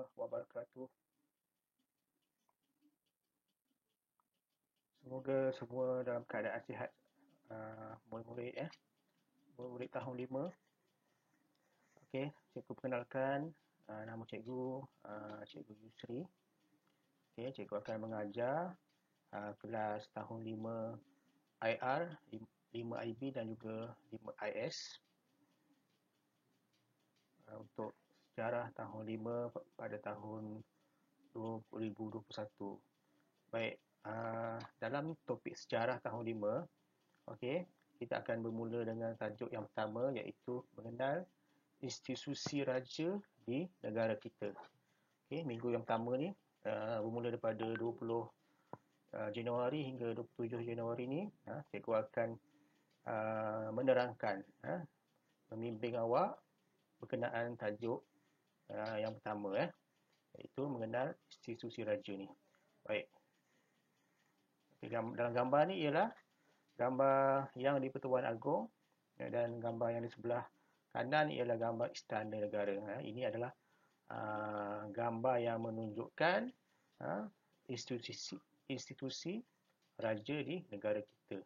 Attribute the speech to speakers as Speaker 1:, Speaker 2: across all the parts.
Speaker 1: warahmatullahi wabarakatuh. Semoga semua dalam keadaan sihat. Murid-murid murid-murid tahun 5. Okey, cikgu perkenalkan, nama cikgu Cikgu Yusri. Okey, cikgu akan mengajar kelas tahun 5 IR, 5 IB dan juga 5 IS. Untuk sejarah tahun 5 pada tahun 2021. Baik, dalam topik sejarah tahun 5, okey, kita akan bermula dengan tajuk yang pertama iaitu mengenal institusi raja di negara kita. Okey, minggu yang pertama ni bermula daripada 20 Januari hingga 27 Januari ni, cikgu akan menerangkan, membimbing awak berkenaan tajuk yang pertama, iaitu mengenal institusi raja ni. Baik. Dalam gambar ni ialah gambar yang di Pertuan Agong dan gambar yang di sebelah kanan ialah gambar Istana Negara. Ini adalah gambar yang menunjukkan institusi raja di negara kita.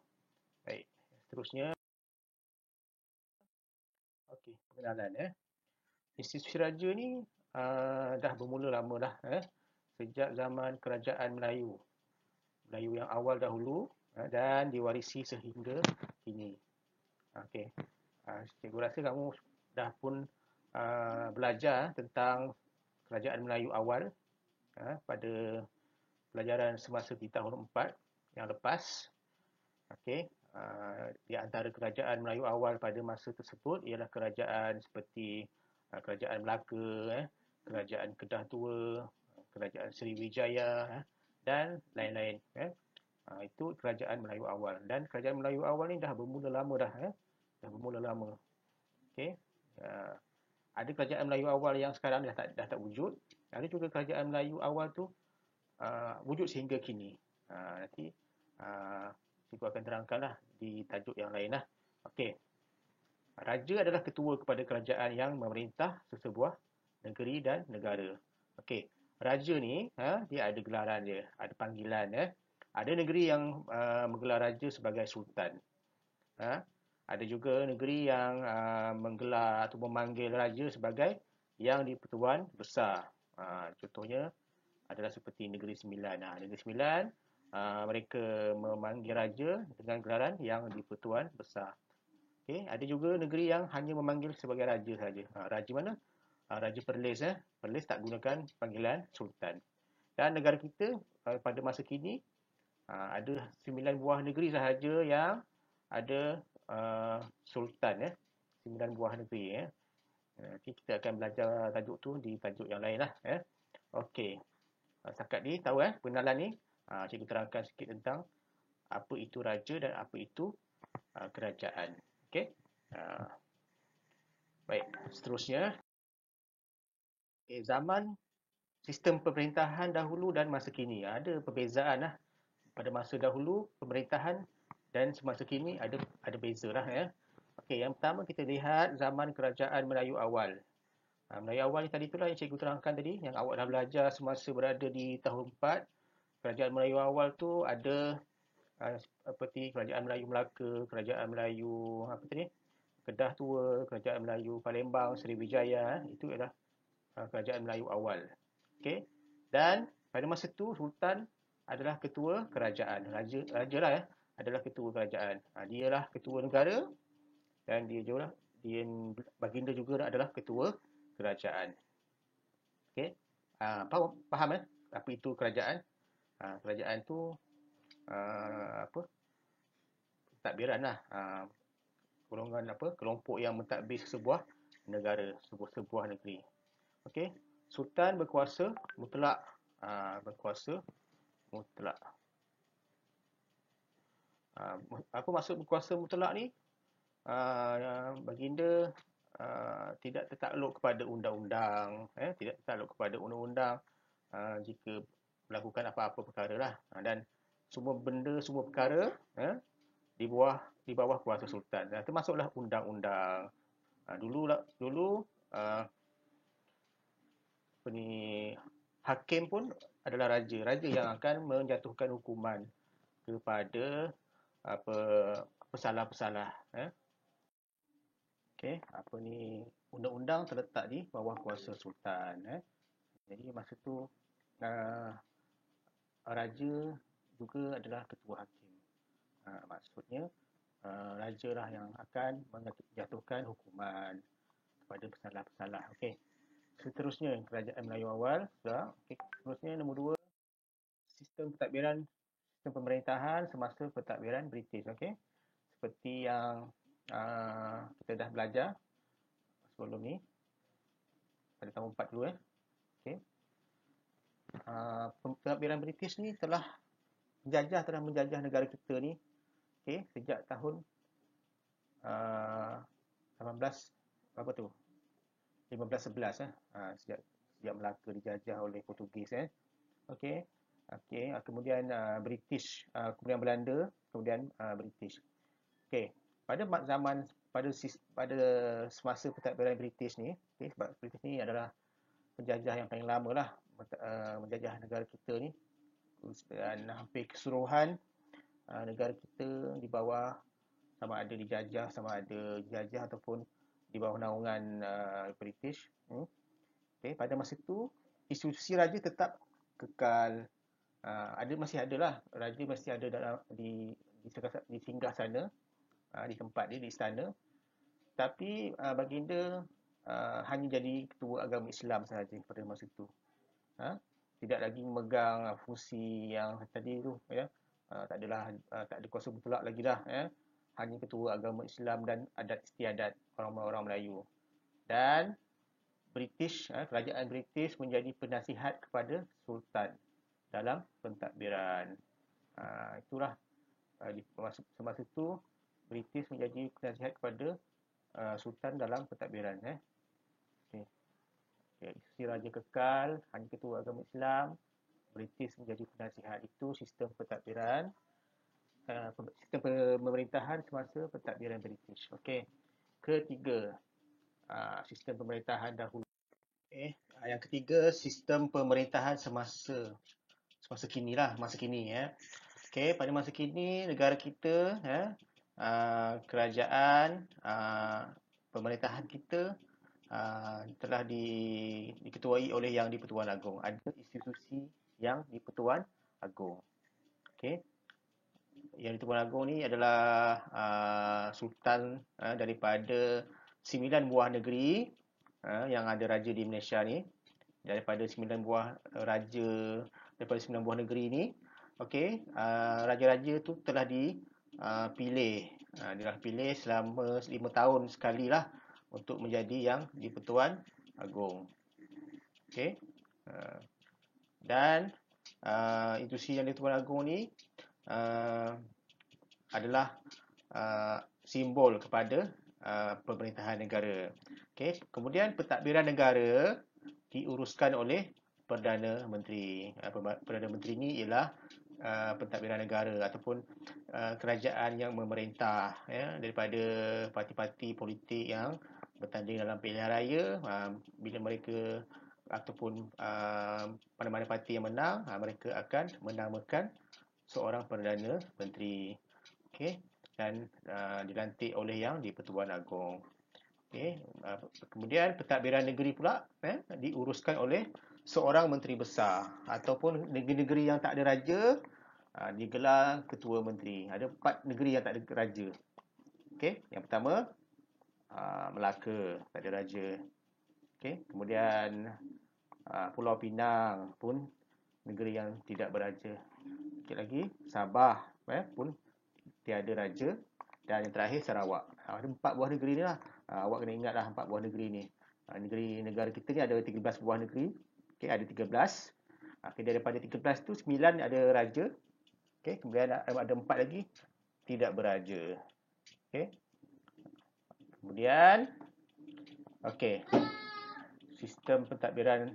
Speaker 1: Baik, seterusnya. Okey, pengenalan. Institusi raja ni dah bermula lama dah. Sejak zaman kerajaan Melayu yang awal dahulu dan diwarisi sehingga kini. Okey. Cikgu rasa kamu dah pun belajar tentang kerajaan Melayu awal pada pelajaran semasa di tahun 4 yang lepas. Okey. Di antara kerajaan Melayu awal pada masa tersebut ialah kerajaan seperti kerajaan Melaka, kerajaan Kedah Tua, kerajaan Sriwijaya dan lain-lain. Itu kerajaan Melayu awal. Dan kerajaan Melayu awal ni dah bermula lama dah. Dah bermula lama. Okey. Ada kerajaan Melayu awal yang sekarang dah tak wujud. Ada juga kerajaan Melayu awal tu wujud sehingga kini. Nanti cikgu akan terangkanlah di tajuk yang lain lah. Okey. Raja adalah ketua kepada kerajaan yang memerintah sesebuah negeri dan negara. Okey. Raja ni dia ada gelaran dia, ada panggilan. Ada negeri yang menggelar raja sebagai sultan. Ada juga negeri yang menggelar atau memanggil raja sebagai yang di-Pertuan Besar. Contohnya adalah seperti Negeri Sembilan. Negeri Sembilan mereka memanggil raja dengan gelaran yang di-Pertuan Besar. Okay. Ada juga negeri yang hanya memanggil sebagai raja saja. Raja mana? Raja Perlis. Perlis tak gunakan panggilan sultan. Dan negara kita pada masa kini ada 9 buah negeri sahaja yang ada sultan. 9 buah negeri. Nanti kita akan belajar tajuk tu di tajuk yang lain lah. Okey. Setakat ni tahu pengenalan ni. Cikgu terangkan sikit tentang apa itu raja dan apa itu kerajaan. Okey. Baik, seterusnya. Zaman sistem pemerintahan dahulu dan masa kini. Ada perbezaan lah. Pada masa dahulu, pemerintahan dan semasa kini ada beza lah. Okey, yang pertama kita lihat zaman kerajaan Melayu awal. Melayu awal ni tadi itulah yang cikgu terangkan tadi, yang awak dah belajar semasa berada di tahun 4. Kerajaan Melayu awal tu ada seperti kerajaan Melayu Melaka, kerajaan Melayu Kedah Tua, kerajaan Melayu Palembang, Sriwijaya. Itu adalah kerajaan Melayu awal. Okey. Dan pada masa tu sultan adalah ketua kerajaan. Raja lah adalah ketua kerajaan. Dia lah ketua negara dan dia baginda juga adalah ketua kerajaan. Okey. Faham apa itu kerajaan? Kerajaan tu pentadbiran lah. Golongan kelompok yang mentadbir sebuah negara, sebuah negeri. Okey. Sultan berkuasa mutlak. Berkuasa mutlak. Apa maksud berkuasa mutlak ni? Baginda tidak tertakluk kepada undang-undang, tidak tertakluk kepada undang-undang jika melakukan apa-apa perkara lah. Dan semua benda, semua perkara di bawah kuasa sultan. Termasuklah undang-undang. Dulu hakim pun adalah raja. Raja yang akan menjatuhkan hukuman kepada pesalah-pesalah. Okey, undang-undang terletak di bawah kuasa sultan. Jadi masa tu raja juga adalah ketua hakim. Maksudnya raja lah yang akan menjatuhkan hukuman kepada pesalah-pesalah. Okey. Seterusnya kerajaan Melayu awal. Okay. Seterusnya nombor 2, sistem pentadbiran, sistem pemerintahan semasa pentadbiran British. Okey. Seperti yang kita dah belajar sebelum ni pada tahun 4 dulu. Okey. Pentadbiran British ni telah menjajah negara kita ni, okey, sejak tahun 1511 sejak Melaka dijajah oleh Portugis. Okey. Kemudian British, kemudian Belanda, kemudian British. Okey. Pada semasa pentadbiran British ni, sebab British ni adalah penjajah yang paling lama lah menjajah negara kita ni, dan hampir keseluruhan negara kita di bawah, sama ada dijajah ataupun di bawah naungan British. Okay. Pada masa itu institusi raja tetap kekal. Masih ada lah, raja masih ada di singgah sana, di tempat dia, di istana. Tapi baginda hanya jadi ketua agama Islam sahaja pada masa itu. Tidak lagi memegang fungsi yang tadi tu, tak ada kuasa mutlak lagi dah. Hanya ketua agama Islam dan adat istiadat orang-orang Melayu. Dan kerajaan British menjadi penasihat kepada sultan dalam pentadbiran. Itulah semasa itu British menjadi penasihat kepada sultan dalam pentadbiran. Institusi raja kekal, hanya ketua agama Islam, British menjadi penasihat. Itu sistem pentadbiran, sistem pemerintahan semasa pentadbiran British. Okey. Ketiga, sistem pemerintahan dahulu. Yang ketiga, sistem pemerintahan semasa kini lah, masa kini. Okey, pada masa kini negara kita, kerajaan, pemerintahan kita telah diketuai oleh Yang di-Pertuan Agong. Ada institusi Yang di-Pertuan Agong. Okey. Yang di-Pertuan Agong ni adalah sultan daripada 9 buah negeri yang ada raja di Malaysia ni. Daripada 9 buah negeri ni, okey, raja-raja tu telah dipilih. Dipilih selama 5 tahun sekali lah untuk menjadi Yang di-Pertuan Agong. Okey. Dan institusi Yang di-Pertuan Agong ni adalah simbol kepada pemerintahan negara. Okey. Kemudian pentadbiran negara diuruskan oleh Perdana Menteri. Perdana Menteri ni ialah pentadbiran negara ataupun kerajaan yang memerintah, daripada parti-parti politik yang bertanding dalam pilihan raya. Bila mereka ataupun mana-mana parti yang menang, mereka akan menamakan seorang Perdana Menteri. Okey. Dan dilantik oleh Yang di-Pertuan Agong. Okay. Kemudian pentadbiran negeri pula diuruskan oleh seorang menteri besar, ataupun negeri-negeri yang tak ada raja digelar ketua menteri. Ada 4 negeri yang tak ada raja. Okay. Yang pertama Melaka, tak ada raja. Okay. Kemudian Pulau Pinang pun negeri yang tidak beraja. Sikit lagi Sabah pun tiada raja. Dan yang terakhir Sarawak. Ada 4 buah negeri ni lah. Awak kena ingatlah 4 buah negeri ni. Negara kita ni ada 13 buah negeri. Okey, ada 13. Okay, daripada 13 tu 9 ada raja. Okey, kemudian ada 4 lagi tidak beraja. Okey. Kemudian sistem pentadbiran,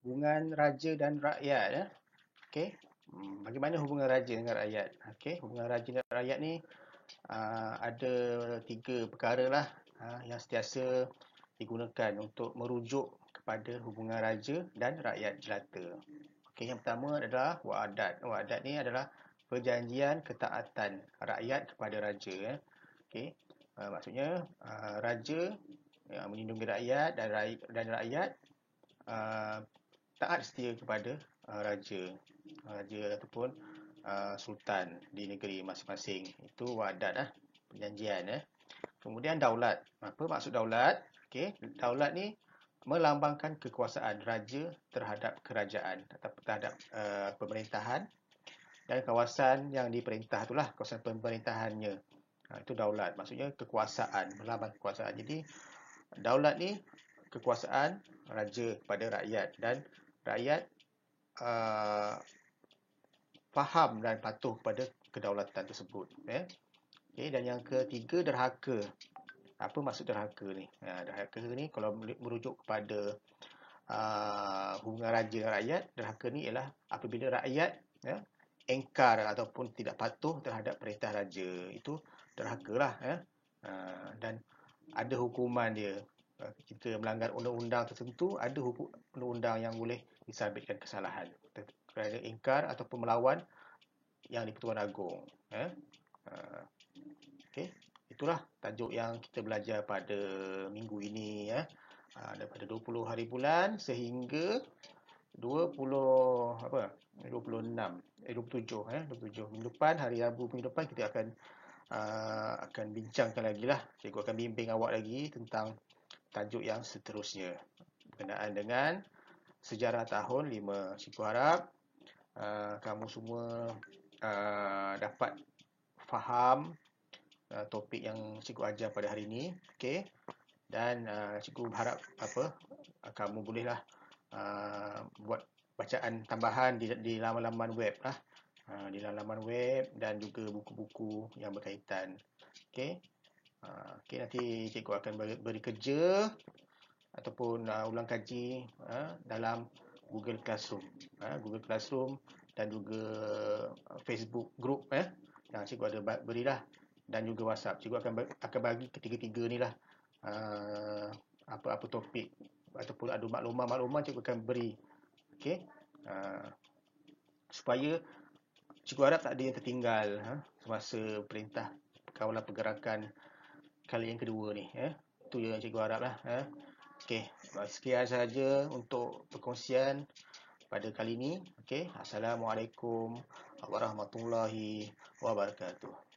Speaker 1: hubungan raja dan rakyat. Okey. Bagaimana hubungan raja dengan rakyat? Okey, hubungan raja dengan rakyat ni ada 3 perkara lah yang sentiasa digunakan untuk merujuk kepada hubungan raja dan rakyat jelata. Okey, yang pertama adalah wa'adat. Wa'adat ni adalah perjanjian ketaatan rakyat kepada raja. Okey, maksudnya raja melindungi rakyat dan rakyat taat setia kepada raja ataupun sultan di negeri masing-masing. Itu wa'adat perjanjian. Kemudian daulat. Apa maksud daulat? Okey, daulat ni melambangkan kekuasaan raja terhadap kerajaan atau terhadap pemerintahan dan kawasan yang diperintah itulah kawasan pemerintahannya. Itu daulat, maksudnya kekuasaan, melambang kekuasaan. Jadi daulat ni kekuasaan raja kepada rakyat dan rakyat faham dan patuh kepada kedaulatan tersebut. Okay, dan yang ketiga, derhaka. Apa maksud derhaka ni? Derhaka ni kalau merujuk kepada hubungan raja dan rakyat, derhaka ni ialah apabila rakyat engkar ataupun tidak patuh terhadap perintah raja. Itu derhaka lah. Dan ada hukuman dia. Jika melanggar undang-undang tertentu, ada undang-undang yang boleh disabitkan kesalahan kerana engkar ataupun melawan yang di-Pertuan Agong. Okay. Itulah tajuk yang kita belajar pada minggu ini daripada 20 hari bulan sehingga 27 minggu depan, hari Rabu minggu depan kita akan bincangkan lagi lah. Cikgu akan bimbing awak lagi tentang tajuk yang seterusnya berkenaan dengan sejarah tahun 5. Cikgu harap kamu semua dapat faham topik yang cikgu ajar pada hari ini. Okey. Dan cikgu harap kamu bolehlah buat bacaan tambahan di laman-laman web lah. Di laman web dan juga buku-buku yang berkaitan. Okey. Okey, nanti cikgu akan beri kerja ataupun ulang kaji dalam Google Classroom. Google Classroom dan juga Facebook group yang cikgu ada berilah, dan juga WhatsApp. Cikgu akan bagi ketiga-tiga ni lah apa-apa topik ataupun ada maklumat cikgu akan beri. Okey. Supaya cikgu harap tak ada yang tertinggal semasa perintah kawalan pergerakan kali yang kedua ni. Itu yang cikgu harap lah. Okey, sekian sahaja untuk perkongsian pada kali ini. Okey, Assalamualaikum warahmatullahi wabarakatuh.